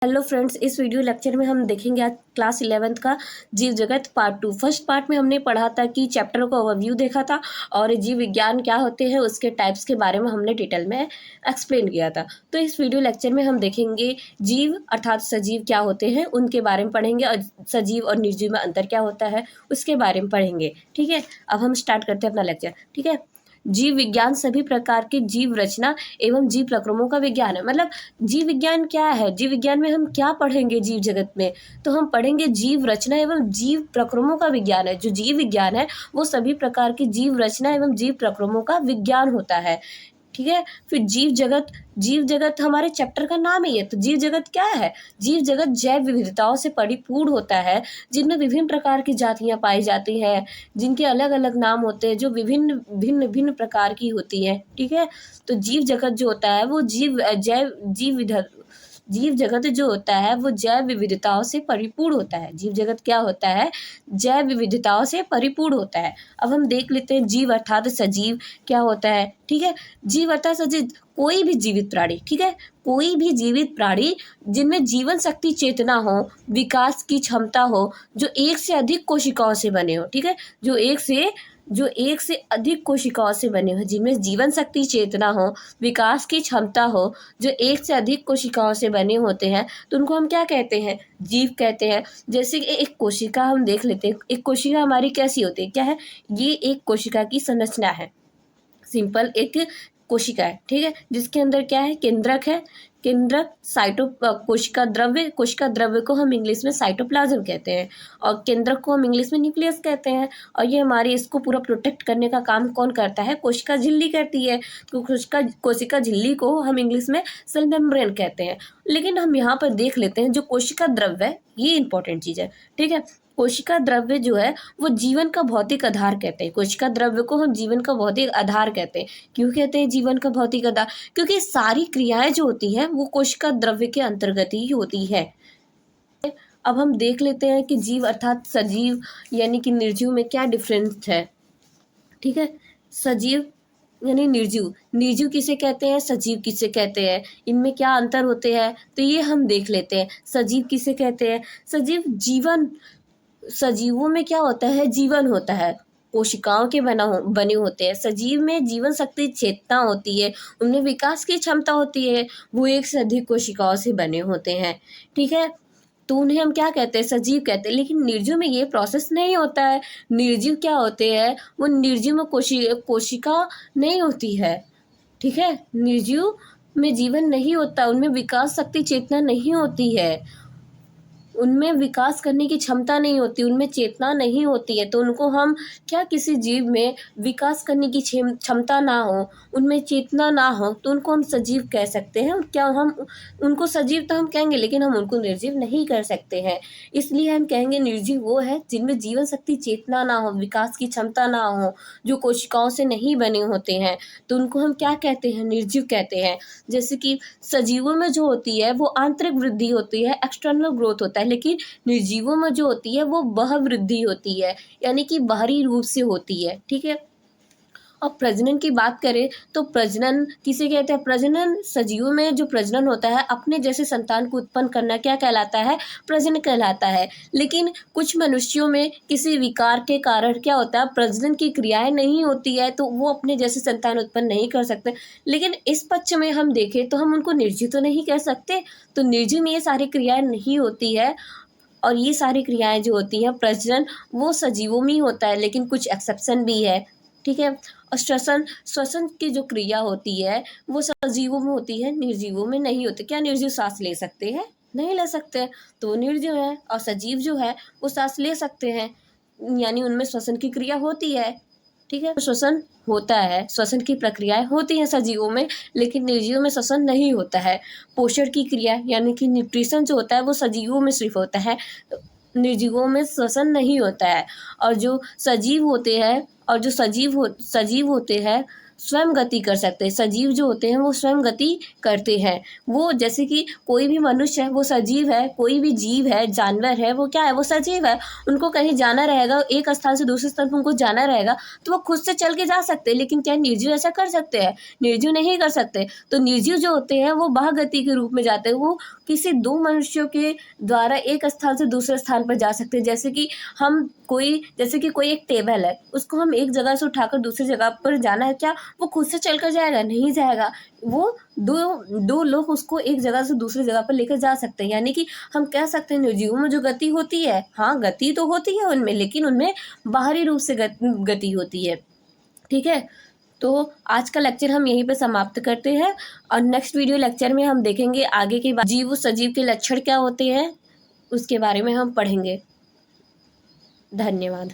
Hello friends, इस video lecture में हम देखेंगे आज क्लास 11th का जीव जगत पार्ट 2। फर्स्ट पार्ट में हमने पढ़ा था कि चैप्टर का ओवरव्यू देखा था और जीव विज्ञान क्या होते हैं उसके टाइप्स के बारे में हमने डिटेल में एक्सप्लेन किया था। तो इस वीडियो लेक्चर में हम देखेंगे जीव अर्थात सजीव क्या होते हैं उनके बारे में पढ़ेंगे और सजीव और निर्जीव में अंतर क्या होता है उसके बारे में पढ़ेंगे। ठीक है, अब हम स्टार्ट करते हैं अपना लेक्चर। ठीक है, जीव विज्ञान सभी प्रकार के जीव रचना एवं जीव प्रक्रमों का विज्ञान है। मतलब जीव विज्ञान क्या है, जीव विज्ञान में हम क्या पढ़ेंगे जीव जगत में, तो हम पढ़ेंगे जीव रचना एवं जीव प्रक्रमों का विज्ञान है। जो जीव विज्ञान है वो सभी प्रकार के जीव रचना एवं जीव प्रक्रमों का विज्ञान होता है। ठीक है, फिर जीव जगत हमारे चैप्टर का नाम ही है। तो जीव जगत क्या है? जीव जगत जैव विविधताओं से परिपूर्ण होता है, जिनमें विभिन्न प्रकार की जातियां पाई जाती हैं, जिनके अलग अलग नाम होते हैं, जो भिन्न भिन्न प्रकार की होती हैं। ठीक है, तो जीव जगत जो होता है वो जीव जगत जो होता है वो जैव विविधताओं से परिपूर्ण होता है। जीव जगत क्या होता है? जैव विविधताओं से परिपूर्ण होता है। अब हम देख लेते हैं जीव अर्थात सजीव क्या होता है। ठीक है, जीव अर्थात सजीव कोई भी जीवित प्राणी। ठीक है, कोई भी जीवित प्राणी जिनमें जीवन शक्ति चेतना हो, विकास की क्षमता हो, जो एक से अधिक कोशिकाओं से बने हो। ठीक है, जो एक से अधिक कोशिकाओं से बने हो, जिनमें जीवन शक्ति चेतना हो, विकास की क्षमता हो, जो एक से अधिक कोशिकाओं से बने होते हैं, तो उनको हम क्या कहते हैं? जीव कहते हैं। जैसे कि एक कोशिका हम देख लेते हैं, एक कोशिका हमारी कैसी होती है? क्या है ये? एक कोशिका की संरचना है। सिंपल एक कोशिका है। ठीक है, जिसके अंदर क्या है? केंद्रक है। केंद्रक कोशिका द्रव्य को हम इंग्लिश में साइटोप्लाज्म कहते हैं और केंद्रक को हम इंग्लिश में न्यूक्लियस कहते हैं। और ये हमारी इसको पूरा प्रोटेक्ट करने का काम कौन करता है? कोशिका झिल्ली करती है। तो कोशिका झिल्ली को हम इंग्लिश में सेल मेम्ब्रेन कहते हैं। लेकिन हम यहाँ पर देख लेते हैं जो कोशिका द्रव्य है, ये इंपॉर्टेंट चीज़ है। ठीक है, कोशिका द्रव्य जो है वो जीवन का भौतिक आधार कहते हैं। कोशिका द्रव्य को हम जीवन का भौतिक आधार कहते हैं। क्यों कहते हैं जीवन का भौतिक आधार? क्योंकि सारी क्रियाएं जो होती हैं वो कोशिका द्रव्य के अंतर्गत ही होती है। अब हम देख लेते हैं कि जीव अर्थात सजीव यानी कि निर्जीव में क्या डिफरेंस है। ठीक है, सजीव यानी निर्जीव किसे कहते हैं, सजीव किसे कहते हैं, इनमें क्या अंतर होते हैं, तो ये हम देख लेते हैं। सजीव किसे कहते हैं? सजीवों में क्या होता है? जीवन होता है, कोशिकाओं के बने होते हैं। सजीव में जीवन शक्ति चेतना होती है, उनमें विकास की क्षमता होती है, वो एक से अधिक कोशिकाओं से बने होते हैं। ठीक है, तो उन्हें हम क्या कहते हैं? सजीव कहते हैं। लेकिन निर्जीव में ये प्रोसेस नहीं होता है। निर्जीव क्या होते हैं? वो निर्जीव में कोशिका नहीं होती है। ठीक है, निर्जीव में जीवन नहीं होता, उनमें विकास शक्ति चेतना नहीं होती है, उनमें विकास करने की क्षमता नहीं होती, उनमें चेतना नहीं होती है। तो उनको हम क्या, किसी जीव में विकास करने की क्षमता ना हो, उनमें चेतना ना हो, तो उनको हम सजीव कह सकते हैं। क्या हम उनको सजीव तो हम कहेंगे, लेकिन हम उनको निर्जीव नहीं कर सकते हैं। इसलिए हम कहेंगे निर्जीव वो है जिनमें जीवन शक्ति चेतना ना हो, विकास की क्षमता ना हो, जो कोशिकाओं से नहीं बने होते हैं, तो उनको हम क्या कहते हैं? निर्जीव कहते हैं। जैसे कि सजीवों में जो होती है वो आंतरिक वृद्धि होती है, एक्सटर्नल ग्रोथ होता है, लेकिन निर्जीवों में जो होती है वो बाह्य वृद्धि होती है, यानी कि बाहरी रूप से होती है। ठीक है, और प्रजनन की बात करें तो प्रजनन किसे कहते हैं? प्रजनन सजीवों में जो प्रजनन होता है, अपने जैसे संतान को उत्पन्न करना क्या कहलाता है? प्रजनन कहलाता है। लेकिन कुछ मनुष्यों में किसी विकार के कारण क्या होता है? प्रजनन की क्रियाएं नहीं होती है, तो वो अपने जैसे संतान उत्पन्न नहीं कर सकते। लेकिन इस पक्ष में हम देखें तो हम उनको निर्जीव तो नहीं कह सकते। तो निर्जीव में ये सारी क्रियाएं नहीं होती है, और ये सारी क्रियाएं जो होती हैं प्रजनन, वो सजीवों में ही होता है, लेकिन कुछ एक्सेप्शन भी है। ठीक है, और श्वसन की जो क्रिया होती है वो सजीवों में होती है, निर्जीवों में नहीं होती। क्या निर्जीव सांस ले सकते हैं? नहीं ले सकते, तो निर्जीव है। और सजीव जो है वो सांस ले सकते हैं, यानी उनमें श्वसन की क्रिया होती है। ठीक है, श्वसन होता है, श्वसन की प्रक्रियाएं होती हैं सजीवों में, लेकिन निर्जीवों में श्वसन नहीं होता है। पोषण की क्रिया यानी कि न्यूट्रिशन जो होता है वो सजीवों में सिर्फ होता है, निर्जीवों में श्वसन नहीं होता है। और जो सजीव होते हैं स्वयं गति कर सकते हैं। सजीव जो होते हैं वो स्वयं गति करते हैं। वो जैसे कि कोई भी मनुष्य है वो सजीव है, कोई भी जीव है, जानवर है, वो क्या है, वो सजीव है। उनको कहीं जाना रहेगा, एक स्थान से दूसरे स्थान पर उनको जाना रहेगा तो वो खुद से चल के जा सकते हैं। लेकिन क्या निर्जीव ऐसा कर सकते हैं? निर्जीव नहीं कर सकते। तो निर्जीव जो होते हैं वो बाह्य गति के रूप में जाते हैं। वो किसी दो मनुष्यों के द्वारा एक स्थान से दूसरे स्थान पर जा सकते हैं। जैसे कि कोई एक टेबल है, उसको हम एक जगह से उठाकर दूसरी जगह पर जाना है, क्या वो खुद से चलकर जाएगा? नहीं जाएगा। वो दो लोग उसको एक जगह से दूसरी जगह पर लेकर जा सकते हैं। यानी कि हम कह सकते हैं निर्जीवों में जो गति होती है, हाँ गति तो होती है उनमें, लेकिन उनमें बाहरी रूप से गति होती है। ठीक है, तो आज का लेक्चर हम यहीं पे समाप्त करते हैं और नेक्स्ट वीडियो लेक्चर में हम देखेंगे आगे के जीव सजीव के लक्षण क्या होते हैं, उसके बारे में हम पढ़ेंगे। धन्यवाद।